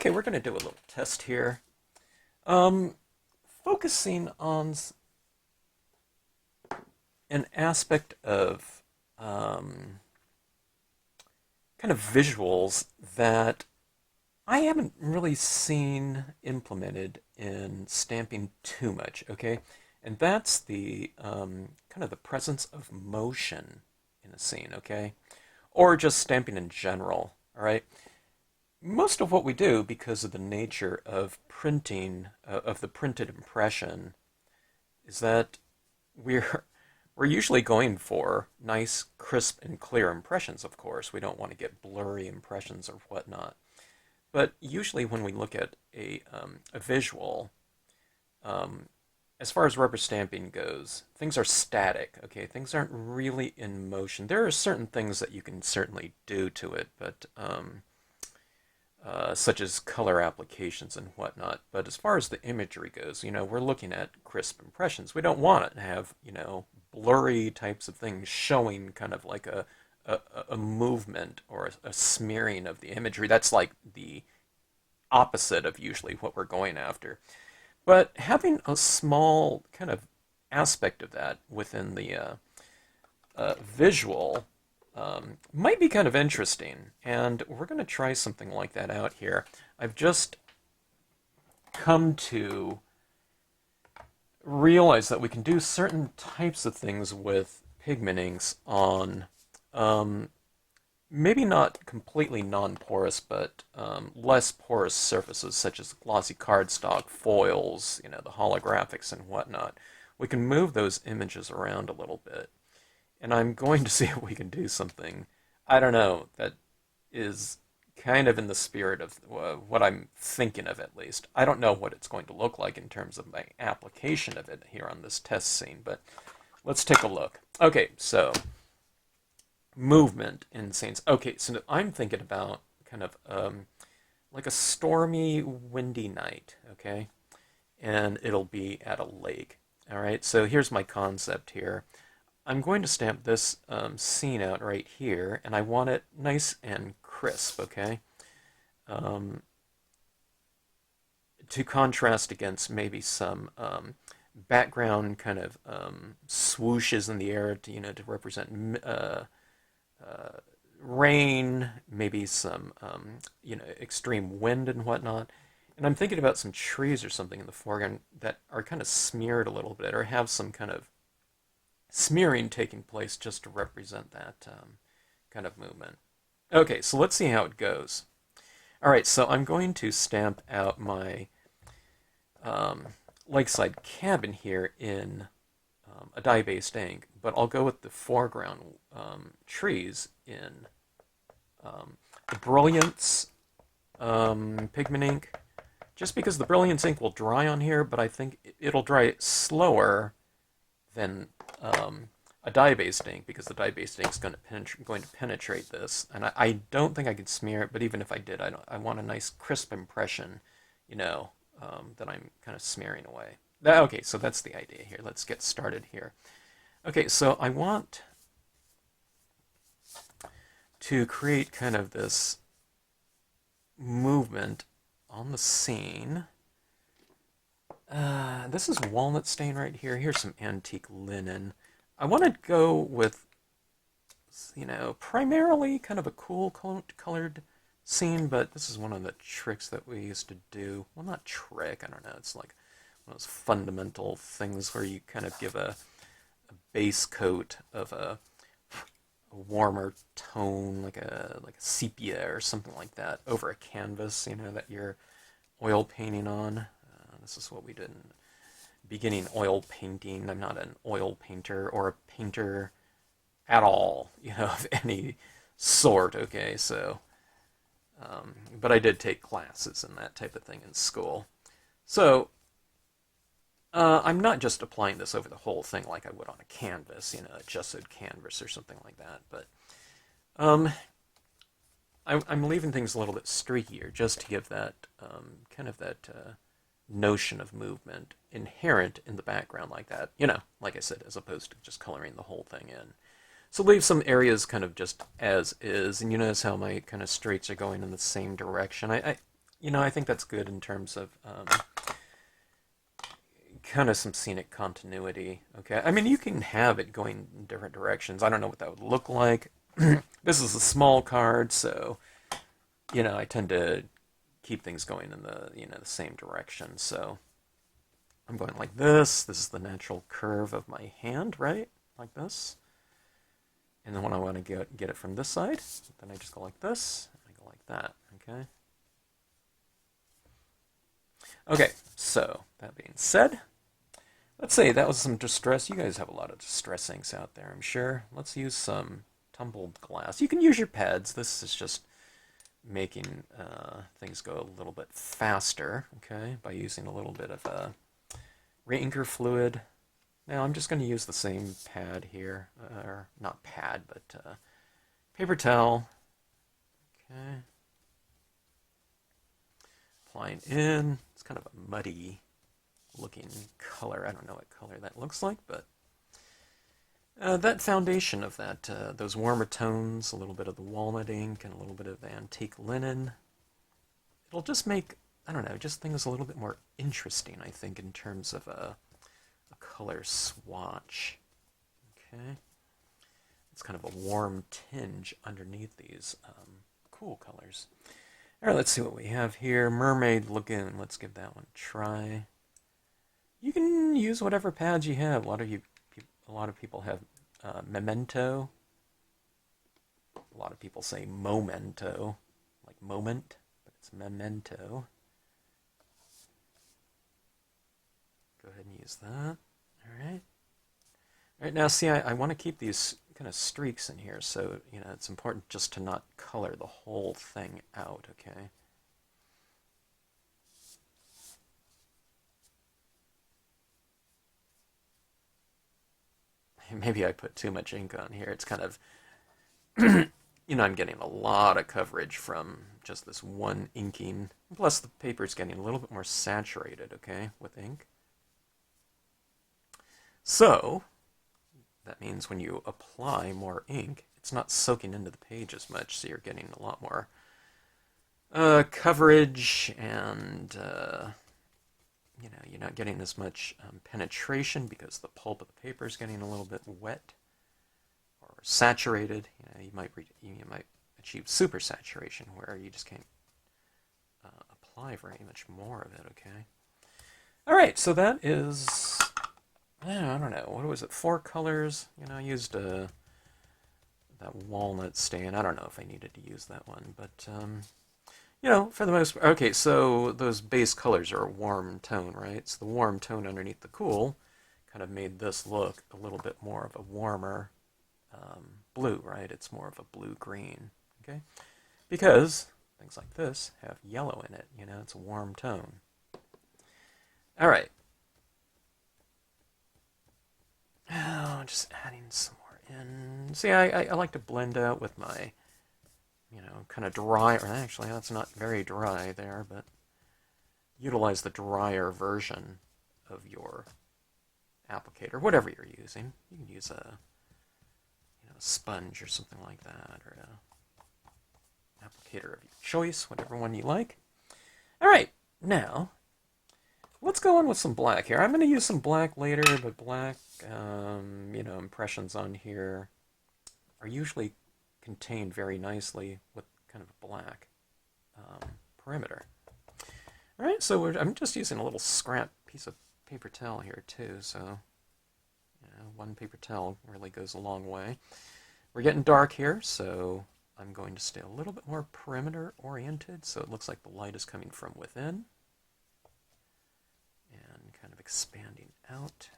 Okay, we're going to do a little test here. Um, Focusing on an aspect of kind of visuals that I haven't really seen implemented in stamping too much, okay? And that's the kind of the presence of motion in a scene, okay? Or just stamping in general, all right? Most of what we do, because of the nature of printing, of the printed impression, is that we're we're usually going for nice, crisp, and clear impressions. Of course, we don't want to get blurry impressions or whatnot. But usually, when we look at a visual, um, as far as rubber stamping goes, things are static. Okay, things aren't really in motion. There are certain things that you can certainly do to it, but such as color applications and whatnot. But as far as the imagery goes, we're looking at crisp impressions. We don't want it to have, blurry types of things showing kind of like a movement or a smearing of the imagery. That's like the opposite of usually what we're going after. But having a small kind of aspect of that within the visual might be kind of interesting, and we're going to try something like that out here. I've just come to realize that we can do certain types of things with pigment inks on maybe not completely non-porous, but less porous surfaces, such as glossy cardstock, foils, the holographics and whatnot. We can move those images around a little bit. And I'm going to see if we can do something, I don't know, that is kind of in the spirit of what I'm thinking of, at least. I don't know what it's going to look like in terms of my application of it here on this test scene, but let's take a look. Okay, so movement in scenes. Okay, so I'm thinking about kind of like a stormy, windy night, okay? And it'll be at a lake. All right, so here's my concept here. I'm going to stamp this scene out right here, and I want it nice and crisp, okay? To contrast against maybe some background kind of swooshes in the air to represent rain, maybe some extreme wind and whatnot. And I'm thinking about some trees or something in the foreground that are kind of smeared a little bit or have some kind of smearing taking place just to represent that kind of movement. Okay, so let's see how it goes. All right, so I'm going to stamp out my lakeside cabin here in a dye-based ink, but I'll go with the foreground trees in the Brilliance pigment ink, just because the Brilliance ink will dry on here, but I think it'll dry slower than a dye-based ink, because the dye-based ink is going to penetrate this, and I don't think I could smear it. But even if I did, I want a nice crisp impression, that I'm kind of smearing away. Okay, so that's the idea here. Let's get started here. Okay, so I want to create kind of this movement on the scene. This is walnut stain right here. Here's some antique linen. I want to go with, primarily kind of a cool colored scene, but this is one of the tricks that we used to do. Well, not trick, I don't know. It's like one of those fundamental things where you kind of give a base coat of a warmer tone, like a sepia or something like that, over a canvas, that you're oil painting on. This is what we did in beginning oil painting. I'm not an oil painter or a painter at all, of any sort, okay? So, but I did take classes and that type of thing in school. So, I'm not just applying this over the whole thing like I would on a canvas, a gessoed canvas or something like that, but I'm leaving things a little bit streakier just to give that kind of that notion of movement inherent in the background like that, like I said, as opposed to just coloring the whole thing in. So leave some areas kind of just as is, and you notice how my kind of straights are going in the same direction. I I think that's good in terms of kind of some scenic continuity. Okay, I mean, you can have it going in different directions. I don't know what that would look like. This is a small card, so I tend to keep things going in the same direction. So I'm going like this. This is the natural curve of my hand, right? Like this. And then when I want to get it from this side, then I just go like this. And I go like that. Okay. Okay. So that being said, let's say that was some distress. You guys have a lot of distress inks out there, I'm sure. Let's use some tumbled glass. You can use your pads. This is just making things go a little bit faster, okay, by using a little bit of reinker fluid. Now I'm just going to use the same pad here, or not pad, but paper towel. Okay. Applying in. It's kind of a muddy looking color. I don't know what color that looks like, but that foundation of those warmer tones, a little bit of the walnut ink, and a little bit of antique linen, it'll just make, I don't know, just things a little bit more interesting, I think, in terms of a color swatch. Okay. It's kind of a warm tinge underneath these cool colors. All right, let's see what we have here. Mermaid Lagoon. Let's give that one a try. You can use whatever pads you have. A lot of people have Memento. A lot of people say Momento, like moment, but it's Memento. Go ahead and use that. All right. All right, now see, I want to keep these kind of streaks in here, so, it's important just to not color the whole thing out, okay? Maybe I put too much ink on here. It's kind of, I'm getting a lot of coverage from just this one inking. Plus the paper's getting a little bit more saturated, okay, with ink. So, that means when you apply more ink, it's not soaking into the page as much, so you're getting a lot more coverage, and you're not getting as much penetration because the pulp of the paper is getting a little bit wet or saturated. You might achieve super saturation where you just can't apply very much more of it. Okay. All right, so that is, I don't know, what was it? 4 colors. I used that walnut stain. I don't know if I needed to use that one, but for the most part. Okay, so those base colors are a warm tone, right? So the warm tone underneath the cool kind of made this look a little bit more of a warmer blue, right? It's more of a blue-green, okay? Because things like this have yellow in it, it's a warm tone. All right. Oh, just adding some more in. See, I like to blend out with my kind of dry, or actually that's not very dry there, but utilize the drier version of your applicator, whatever you're using. You can use a sponge or something like that, or an applicator of your choice, whatever one you like. All right, now let's go in with some black here. I'm going to use some black later, but black, impressions on here are usually contained very nicely with kind of a black perimeter. All right, so I'm just using a little scrap piece of paper towel here too, so one paper towel really goes a long way. We're getting dark here, so I'm going to stay a little bit more perimeter oriented, so it looks like the light is coming from within and kind of expanding out.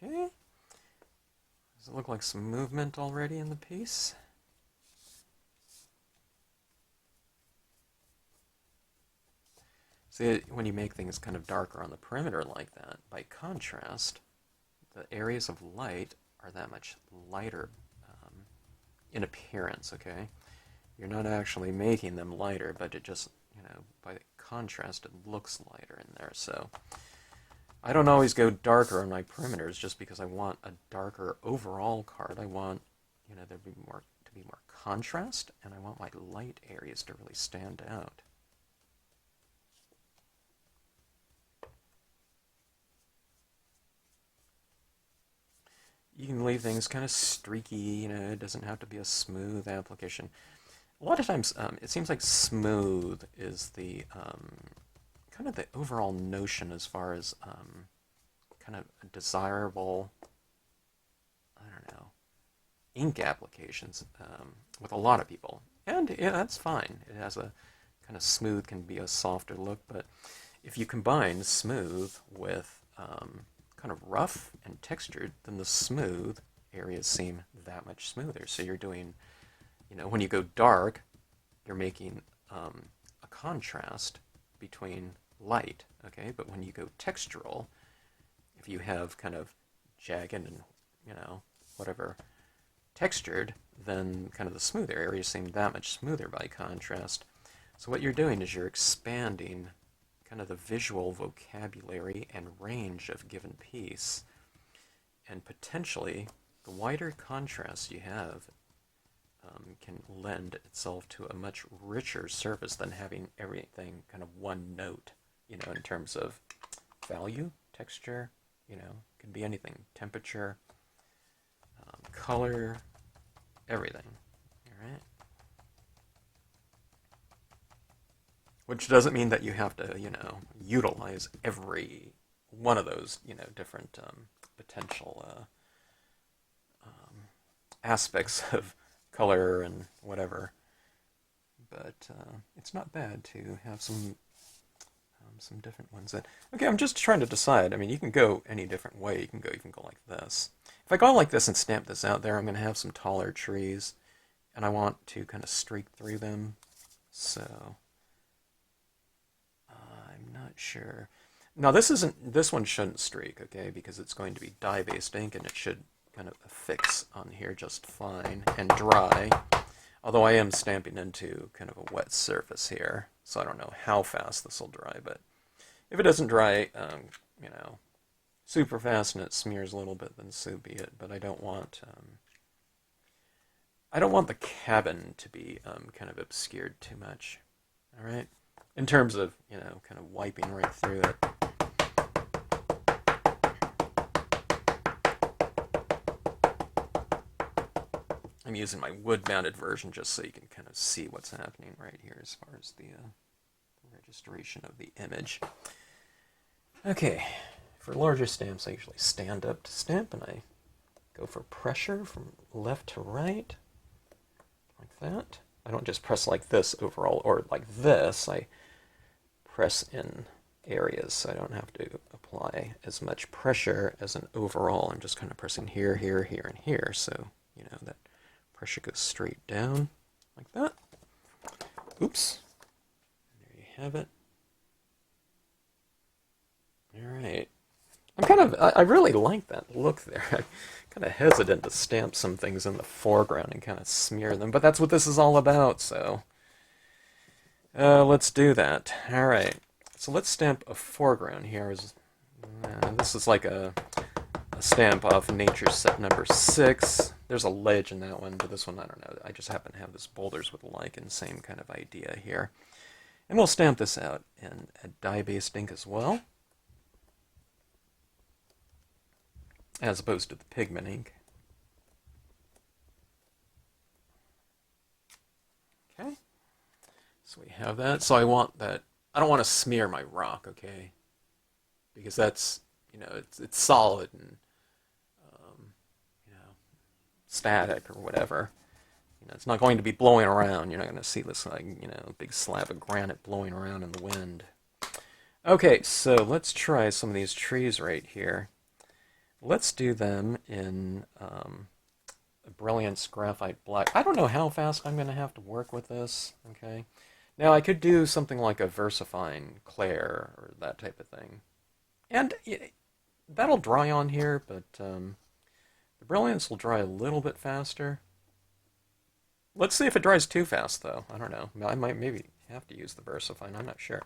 Okay. Does it look like some movement already in the piece? See, when you make things kind of darker on the perimeter like that, by contrast, the areas of light are that much lighter in appearance, okay? You're not actually making them lighter, but it just, by contrast, it looks lighter in there. So I don't always go darker on my perimeters just because I want a darker overall card. I want, there to be more contrast, and I want my light areas to really stand out. You can leave things kind of streaky, it doesn't have to be a smooth application. A lot of times, it seems like smooth is the kind of the overall notion as far as kind of a desirable, I don't know, ink applications with a lot of people. And yeah, that's fine. It has a kind of smooth, can be a softer look, but if you combine smooth with kind of rough and textured, then the smooth areas seem that much smoother. So you're doing, when you go dark, you're making a contrast between light, okay? But when you go textural, if you have kind of jagged and, whatever, textured, then kind of the smoother areas seem that much smoother by contrast. So what you're doing is you're expanding kind of the visual vocabulary and range of a given piece, and potentially the wider contrast you have can lend itself to a much richer surface than having everything kind of one note, in terms of value, texture, can be anything, temperature, color, everything, all right? Which doesn't mean that you have to, utilize every one of those, different potential aspects of color and whatever. But it's not bad to have some different ones. Okay, I'm just trying to decide. I mean, you can go any different way. You can even go like this. If I go like this and stamp this out there, I'm going to have some taller trees, and I want to kind of streak through them. So I'm not sure. Now this one shouldn't streak, okay, because it's going to be dye-based ink, and it should kind of affix on here just fine and dry. Although I am stamping into kind of a wet surface here, so I don't know how fast this will dry, but if it doesn't dry, super fast and it smears a little bit, then so be it. But I don't want the cabin to be kind of obscured too much. All right, in terms of kind of wiping right through it. I'm using my wood-mounted version just so you can kind of see what's happening right here as far as the registration of the image. Okay, for larger stamps, I usually stand up to stamp, and I go for pressure from left to right, like that. I don't just press like this overall, or like this. I press in areas, so I don't have to apply as much pressure as an overall. I'm just kind of pressing here, here, here, and here, so that pressure goes straight down like that. Oops. There you have it. All right. I really like that look there. I'm kind of hesitant to stamp some things in the foreground and kind of smear them, but that's what this is all about, so let's do that. All right. So let's stamp a foreground here. This is like a stamp off Nature Set number 6. There's a ledge in that one, but this one, I don't know. I just happen to have this boulders with lichen, same kind of idea here. And we'll stamp this out in a dye-based ink as well, as opposed to the pigment ink. Okay, so we have that. So I want that. I don't want to smear my rock, okay? Because that's, it's solid and static or whatever. It's not going to be blowing around. You're not going to see this like, big slab of granite blowing around in the wind. Okay, so let's try some of these trees right here. Let's do them in a Brilliance Graphite Black. I don't know how fast I'm going to have to work with this, okay? Now I could do something like a versifying Claire or that type of thing. And that'll dry on here, but the brilliance will dry a little bit faster. Let's see if it dries too fast, though. I don't know. I might maybe have to use the versifying. I'm not sure.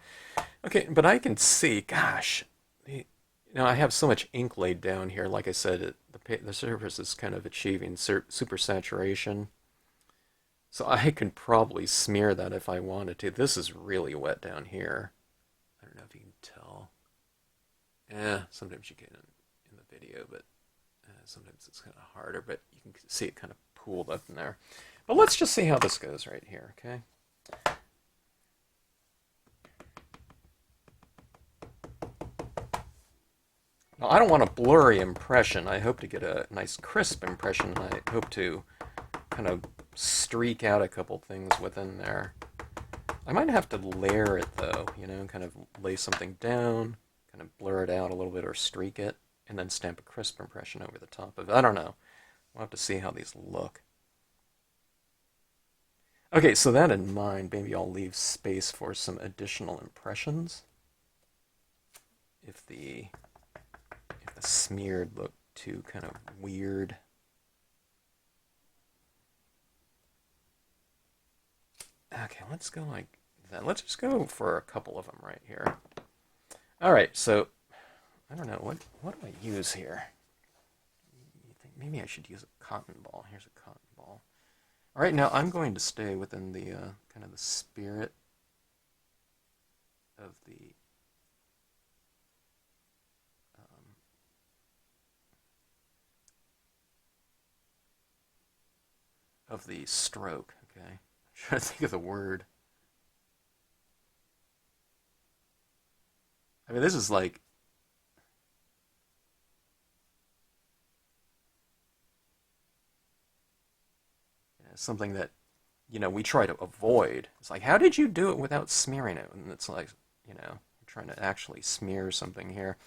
Okay, but I can see, gosh, I have so much ink laid down here. Like I said, the surface is kind of achieving super saturation. So I can probably smear that if I wanted to. This is really wet down here. I don't know if you can tell. Sometimes you can in the video, but sometimes it's kind of harder. But you can see it kind of pooled up in there. But let's just see how this goes right here, okay? Now, I don't want a blurry impression. I hope to get a nice crisp impression. I hope to kind of streak out a couple things within there. I might have to layer it though, kind of lay something down, kind of blur it out a little bit or streak it, and then stamp a crisp impression over the top of it. I don't know. We'll have to see how these look. Okay, so that in mind, maybe I'll leave space for some additional impressions. If the smeared look too kind of weird. Okay, let's go like that. Let's just go for a couple of them right here. All right, so I don't know what do I use here. You think maybe I should use a cotton ball. Here's a cotton ball. All right, now I'm going to stay within the kind of the spirit of the stroke. Okay, I'm trying to think of the word. I mean, this is like something that we try to avoid. It's like, how did you do it without smearing it? And it's like, trying to actually smear something here.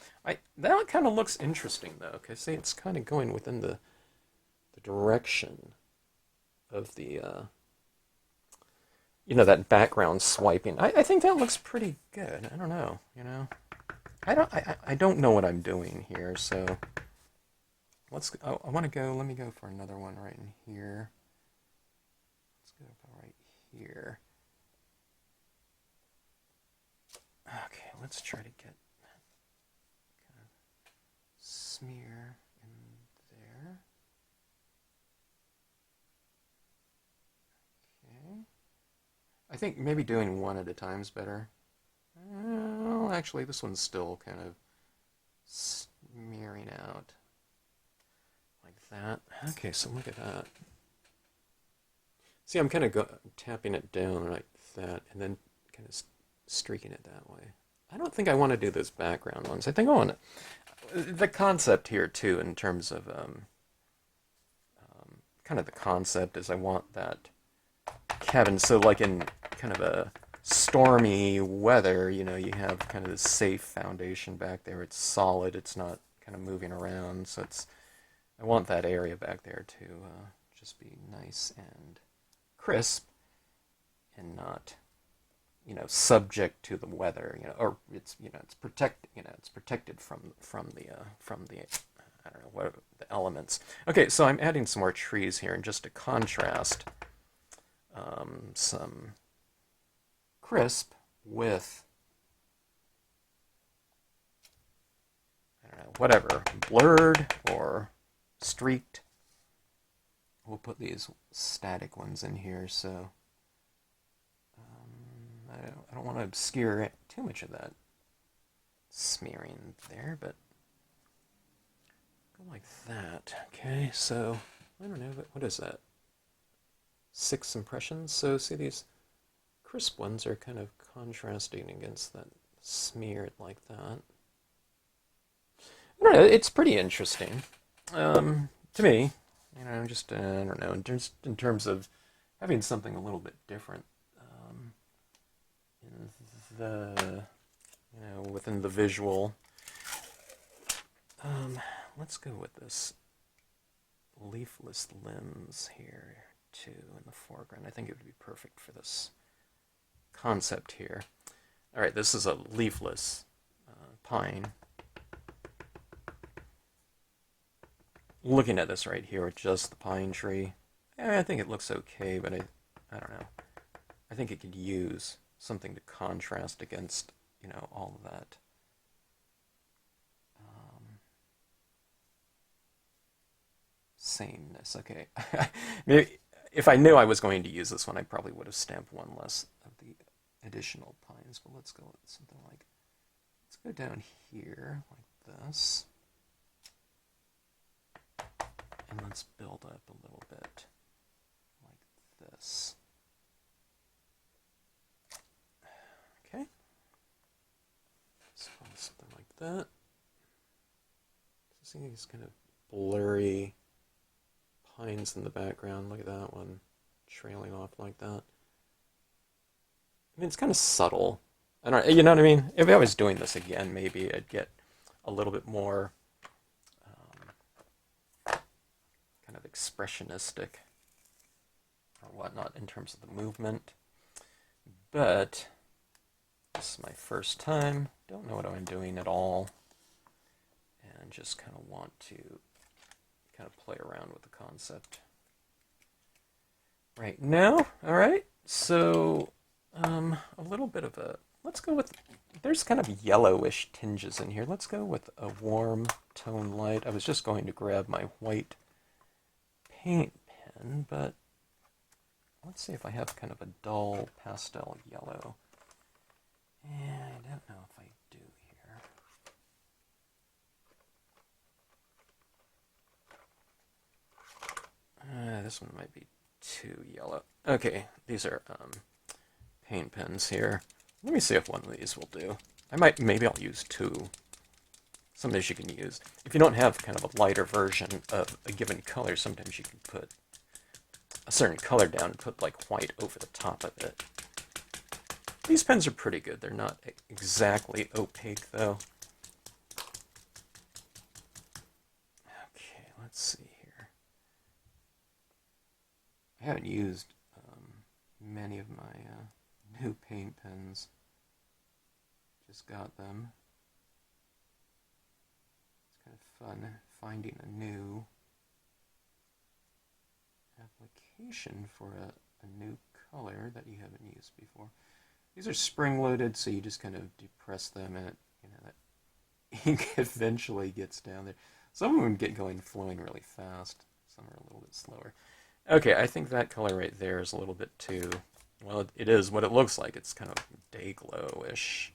That kind of looks interesting though, because see, it's kind of going within the direction of the that background swiping. I think that looks pretty good. I don't know, I don't know what I'm doing here, so I want to go. Let me go for another one right in here. Let's go right here. Okay, let's try to get kind of smear in there. Okay. I think maybe doing one at a time is better. Well, actually, this one's still kind of smearing out like that. Okay, so look at that. See, I'm kind of tapping it down like that, and then kind of streaking it that way. I don't think I want to do those background ones. I think I want the concept here too, in terms of kind of the concept is I want that cabin. So like in kind of a stormy weather, you have kind of this safe foundation back there. It's solid. It's not kind of moving around. So I want that area back there to just be nice and crisp and not subject to the weather, or it's it's protected from the I don't know what the elements. Okay, so I'm adding some more trees here, and just to contrast some crisp with I don't know, whatever, blurred or streaked. We'll put these static ones in here, so I don't want to obscure too much of that smearing there, but go like that. Okay, so I don't know, but what is that? 6 impressions. So see, these crisp ones are kind of contrasting against that smeared like that. I don't know, it's pretty interesting to me. Just I don't know, just in terms of having something a little bit different in the within the visual. Let's go with this leafless limbs here too in the foreground. I think it would be perfect for this concept here. All right, this is a leafless pine. Looking at this right here with just the pine tree, I think it looks okay, but I don't know. I think it could use something to contrast against, you know, all of that. Sameness. Okay. Maybe if I knew I was going to use this one, I probably would have stamped one less of the additional pines. But let's go with something like, let's go down here like this. And let's build up a little bit like this. Okay. Something like that. See these kind of blurry pines in the background. Look at that one trailing off like that. I mean, it's kind of subtle. I don't, you know what I mean? If I was doing this again, maybe I'd get a little bit more kind of expressionistic or whatnot in terms of the movement. But this is my first time. Don't know what I'm doing at all. And just kind of want to kind of play around with the concept right now. All right, so a little bit of a, let's go with, there's kind of yellowish tinges in here. Let's go with a warm tone light. I was just going to grab my white paint pen, but let's see if I have kind of a dull pastel yellow. And I don't know if I do here. This one might be too yellow. Okay, these are paint pens here. Let me see if one of these will do. Maybe I'll use two. Some of these you can use. If you don't have kind of a lighter version of a given color, sometimes you can put a certain color down and put like white over the top of it. These pens are pretty good. They're not exactly opaque though. Okay, let's see here. I haven't used many of my new paint pens. Just got them. It's kind of fun finding a new application for a new color that you haven't used before. These are spring-loaded, so you just kind of depress them, and that ink eventually gets down there. Some of them get going, flowing really fast. Some are a little bit slower. Okay, I think that color right there is a little bit too, well, it is what it looks like. It's kind of day-glow-ish.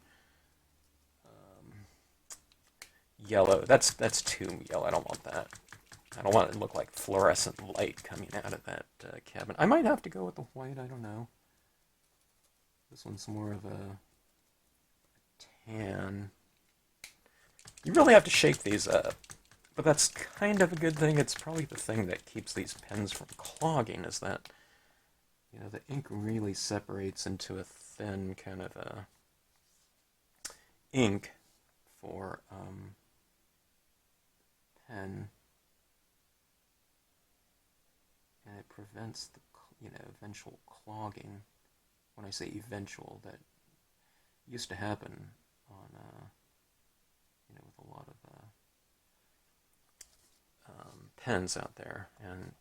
Yellow. That's too yellow. I don't want that. I don't want it to look like fluorescent light coming out of that cabin. I might have to go with the white. I don't know. This one's more of a tan. You really have to shake these up. But that's kind of a good thing. It's probably the thing that keeps these pens from clogging, is that, you know, the ink really separates into a thin kind of a ink for pen, and it prevents the, you know, eventual clogging. When I say eventual, that used to happen on, you know, with a lot of pens out there, and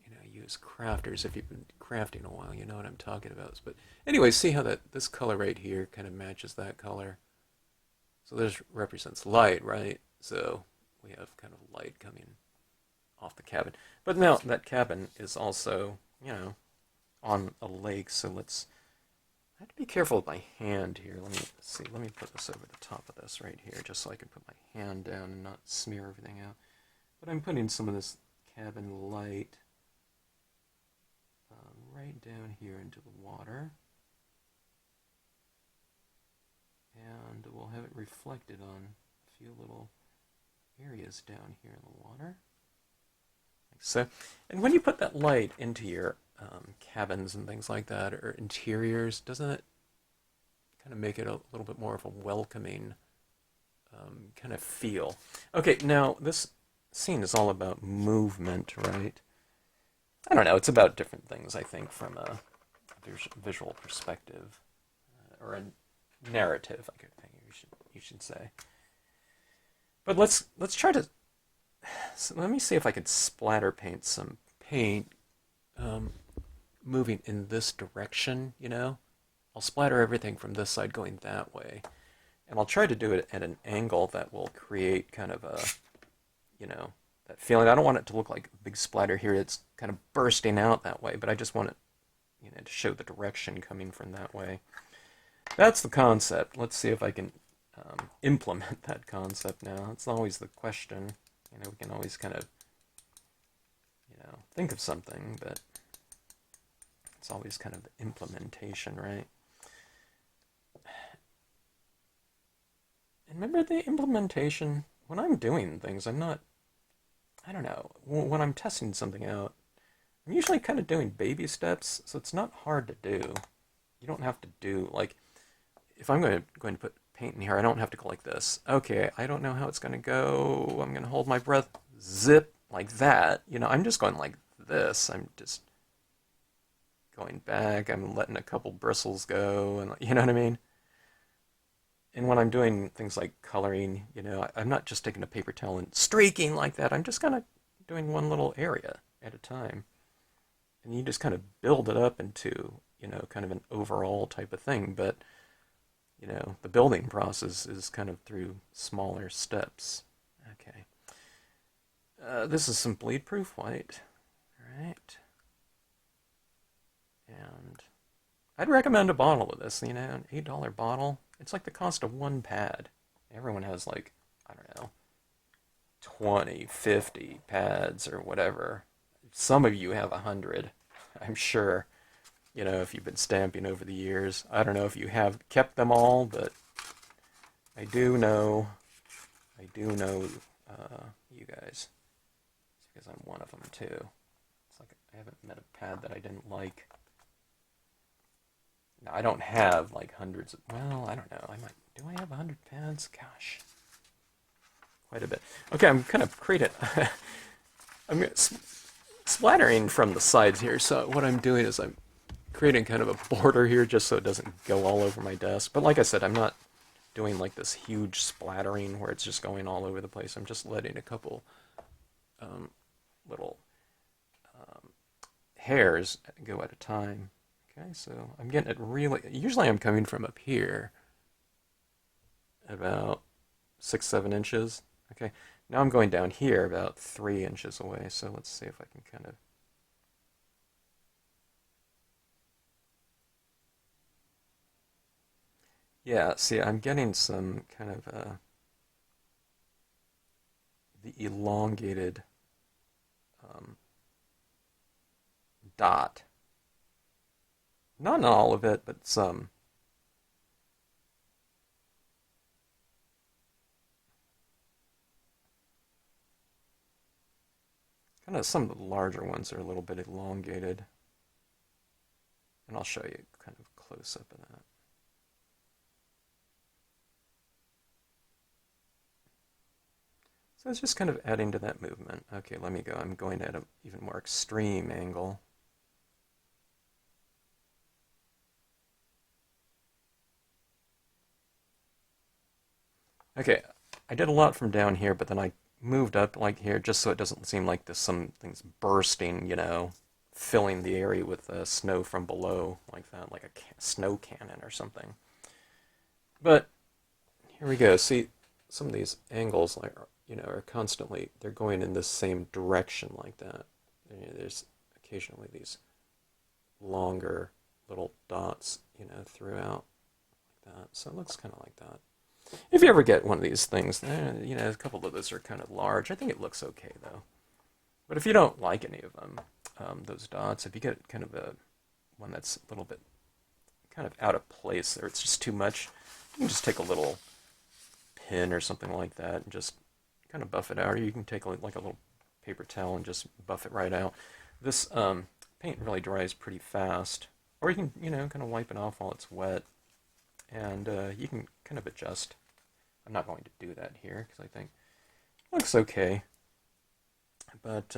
you know, use crafters. If you've been crafting a while, you know what I'm talking about. But anyway, see how that this color right here kind of matches that color. So this represents light, right? So we have kind of light coming off the cabin. But now that cabin is also, you know, on a lake, so I have to be careful with my hand here. Let me see. Let me put this over the top of this right here, just so I can put my hand down and not smear everything out. But I'm putting some of this cabin light right down here into the water. And we'll have it reflected on a few little areas down here in the water. Like so. And when you put that light into your cabins and things like that, or interiors, doesn't it kind of make it a little bit more of a welcoming kind of feel? Okay, now this scene is all about movement, right? I don't know, it's about different things, I think, from a visual perspective. or a narrative, I think you should say. But let's try to. So let me see if I can splatter paint some paint um, moving in this direction. I'll splatter everything from this side going that way, and I'll try to do it at an angle that will create kind of a, that feeling. I don't want it to look like a big splatter here. It's kind of bursting out that way, but I just want it, to show the direction coming from that way. That's the concept. Let's see if I can implement that concept now. It's always the question. We can always kind of, think of something, but it's always kind of the implementation, right? And remember the implementation, when I'm doing things, I don't know, when I'm testing something out, I'm usually kind of doing baby steps, so it's not hard to do. You don't have to do, like, if I'm going to put paint in here, I don't have to go like this. Okay, I don't know how it's going to go. I'm going to hold my breath, zip, like that. I'm just going like this. I'm just going back. I'm letting a couple bristles go, and you know what I mean? And when I'm doing things like coloring, I'm not just taking a paper towel and streaking like that. I'm just kind of doing one little area at a time. And you just kind of build it up into, kind of an overall type of thing. But, the building process is kind of through smaller steps. Okay. This is some bleed-proof white. All right. And I'd recommend a bottle of this, an $8 bottle. It's like the cost of one pad. Everyone has like, I don't know, 20, 50 pads or whatever. Some of you have 100, I'm sure, if you've been stamping over the years. I don't know if you have kept them all, but I do know you guys. It's because I'm one of them too. It's like I haven't met a pad that I didn't like. Now, I don't have like hundreds of, well, I don't know. Do I have 100 pads? Gosh. Quite a bit. Okay, I'm kind of creating, I'm splattering from the sides here. So what I'm doing is I'm creating kind of a border here just so it doesn't go all over my desk. But like I said, I'm not doing like this huge splattering where it's just going all over the place. I'm just letting a couple little hairs go at a time. Okay, so I'm getting it really, usually I'm coming from up here, about 6-7 inches. Okay, now I'm going down here about 3 inches away, so let's see if I can kind of, yeah, see, I'm getting some kind of the elongated dot. Not all of it, but some. Kind of some of the larger ones are a little bit elongated. And I'll show you kind of a close-up of that. So it's just kind of adding to that movement. Okay, let me go. I'm going at an even more extreme angle. Okay, I did a lot from down here, but then I moved up like here just so it doesn't seem like there's something's bursting, filling the area with snow from below like that, like a snow cannon or something. But here we go. See, some of these angles are constantly, they're going in this same direction like that. There's occasionally these longer little dots, throughout like that. So it looks kind of like that. If you ever get one of these things, a couple of those are kind of large. I think it looks okay, though. But if you don't like any of them, those dots, if you get kind of one that's a little bit kind of out of place, or it's just too much, you can just take a little pin or something like that and just kind of buff it out. Or you can take like a little paper towel and just buff it right out. This paint really dries pretty fast. Or you can, kind of wipe it off while it's wet. And you can kind of adjust. I'm not going to do that here because I think it looks okay. But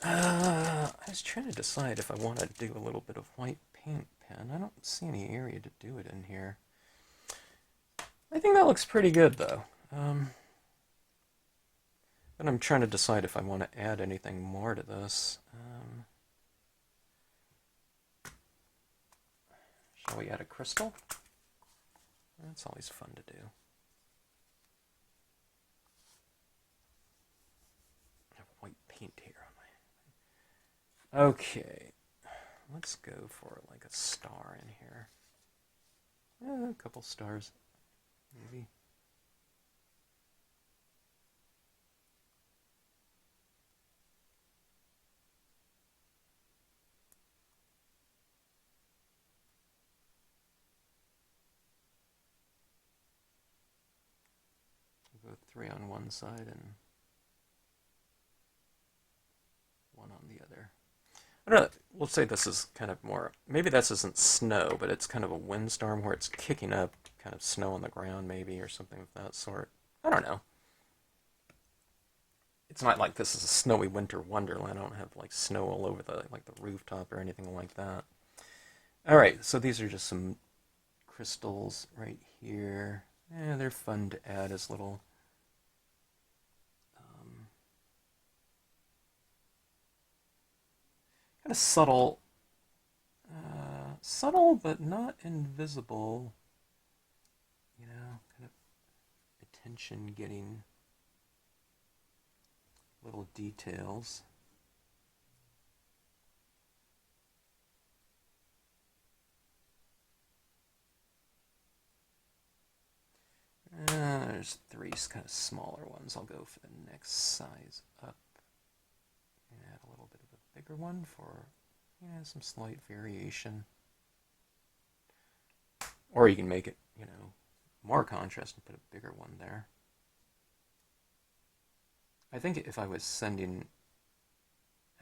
I was trying to decide if I want to do a little bit of white paint pen. I don't see any area to do it in here. I think that looks pretty good, though. But I'm trying to decide if I want to add anything more to this. Shall we add a crystal? That's always fun to do. I have white paint here on my... Okay. Let's go for like a star in here. A couple stars, maybe. We'll go 3 on one side and 1 on the other. I don't know, we'll say this is kind of more, maybe this isn't snow, but it's kind of a windstorm where it's kicking up kind of snow on the ground maybe, or something of that sort. I don't know. It's not like this is a snowy winter wonderland. I don't have like snow all over the rooftop or anything like that. All right, so these are just some crystals right here. They're fun to add as little kind of subtle but not invisible, kind of attention getting little details. There's 3 kind of smaller ones. I'll go for the next size up. Add a little bit of a bigger one for some slight variation. Or you can make it, more contrast and put a bigger one there. I think if I was sending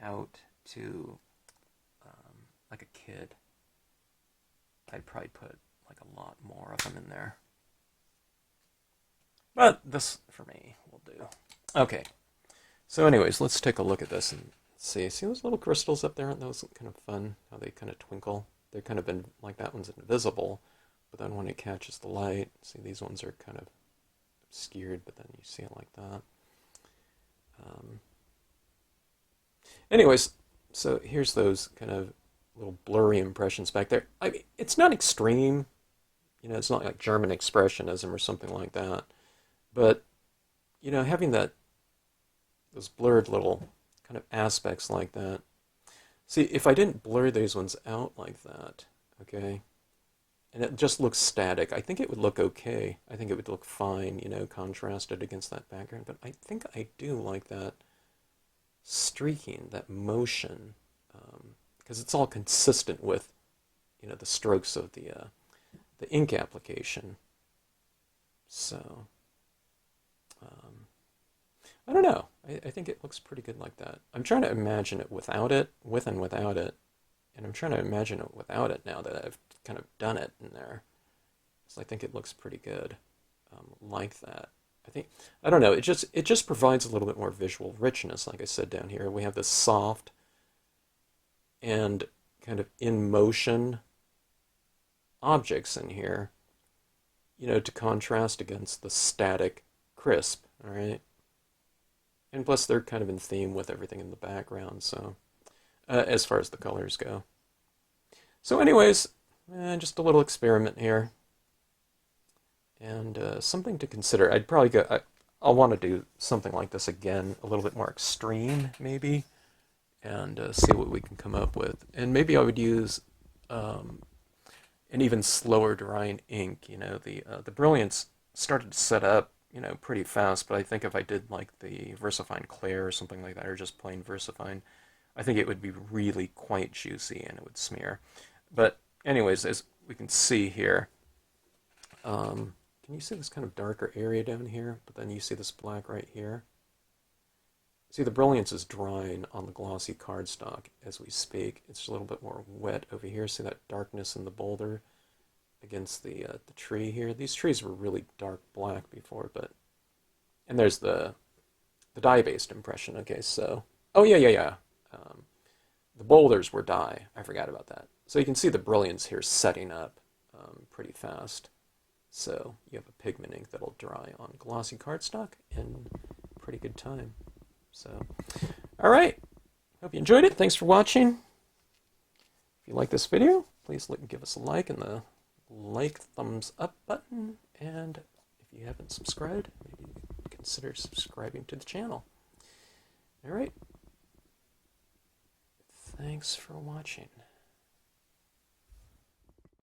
out to like a kid, I'd probably put like a lot more of them in there. But this, for me, will do. Okay. So anyways, let's take a look at this and see. See those little crystals up there? Aren't those kind of fun? How they kind of twinkle? They're kind of like that one's invisible, but then when it catches the light, see these ones are kind of obscured, but then you see it like that. Anyways, so here's those kind of little blurry impressions back there. I mean, it's not extreme. It's not like German expressionism or something like that. But, having those blurred little kind of aspects like that. See, if I didn't blur these ones out like that, okay, and it just looks static, I think it would look okay. I think it would look fine, contrasted against that background. But I think I do like that streaking, that motion, because it's all consistent with, the strokes of the ink application. So... I don't know. I think it looks pretty good like that. I'm trying to imagine it without it, with and without it. And I'm trying to imagine it without it now that I've kind of done it in there. So I think it looks pretty good like that. I don't know, it just provides a little bit more visual richness, like I said down here. We have this soft and kind of in motion objects in here, to contrast against the static crisp, all right? And plus they're kind of in theme with everything in the background, so as far as the colors go. So anyways, just a little experiment here. And something to consider. I'd probably go, I'll want to do something like this again, a little bit more extreme maybe, and see what we can come up with. And maybe I would use an even slower drying ink. The brilliance started to set up pretty fast, but I think if I did like the VersaFine Clair or something like that, or just plain VersaFine, I think it would be really quite juicy and it would smear. But anyways, as we can see here, can you see this kind of darker area down here? But then you see this black right here. See, the brilliance is drying on the glossy cardstock as we speak. It's a little bit more wet over here. See that darkness in the boulder against the tree here? These trees were really dark black before, but... And there's the dye-based impression. Okay, so... Oh, yeah. The boulders were dye. I forgot about that. So you can see the brilliance here setting up pretty fast. So you have a pigment ink that'll dry on glossy cardstock in pretty good time. So, all right. Hope you enjoyed it. Thanks for watching. If you like this video, please give us a like and the thumbs up button. And if you haven't subscribed, maybe consider subscribing to the channel. All right. Thanks for watching.